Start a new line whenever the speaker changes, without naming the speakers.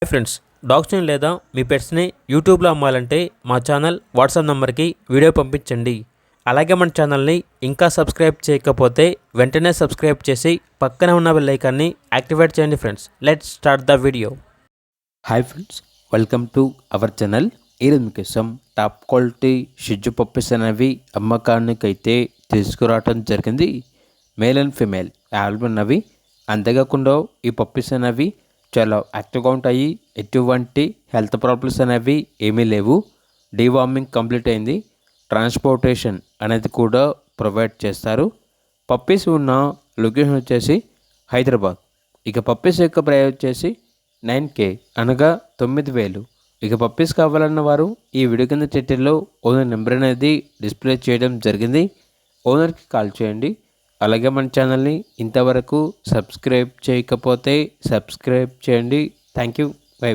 Hi friends, డాగ్స్ని లేదా మీ పెట్స్ని యూట్యూబ్లో అమ్మాలంటే మా ఛానల్ వాట్సాప్ నెంబర్కి వీడియో పంపించండి. అలాగే మన ఛానల్ని ఇంకా సబ్స్క్రైబ్ చేయకపోతే వెంటనే సబ్స్క్రైబ్ చేసి పక్కనే ఉన్న బెల్ ఐకాన్ని యాక్టివేట్ చేయండి. Friends, let's start the video.
Hi friends, welcome to our channel. ఈరోజు మీకోసం టాప్ క్వాలిటీ షిజ్జు పప్పీస్ అనేవి అమ్మకానికైతే తీసుకురావడం జరిగింది. మేల్ అండ్ ఫీమేల్ ఆల్బన్నవి. అంతేకాకుండా ఈ పప్పీస్ అనేవి చాలా యాక్టివ్గా ఉంటాయి. ఎటువంటి హెల్త్ ప్రాబ్లమ్స్ అనేవి ఏమీ లేవు. డీవార్మింగ్ కంప్లీట్ అయింది. ట్రాన్స్పోర్టేషన్ అనేది కూడా ప్రొవైడ్ చేస్తారు. పప్పీస్ ఉన్న లొకేషన్ వచ్చేసి హైదరాబాద్. ఇక పప్పీస్ యొక్క ప్రైస్ వచ్చేసి 9K అనగా 9,000. ఇక పప్పీస్ కావాలన్న వారు ఈ వీడియో కింద టైటిల్లో ఓనర్ నెంబర్ అనేది డిస్ప్లే చేయడం జరిగింది. ఓనర్కి కాల్ చేయండి. అలాగే మన ఛానల్ని ఇంతవరకు సబ్స్క్రైబ్ చేయకపోతే సబ్స్క్రైబ్ చేయండి. Thank you. బై.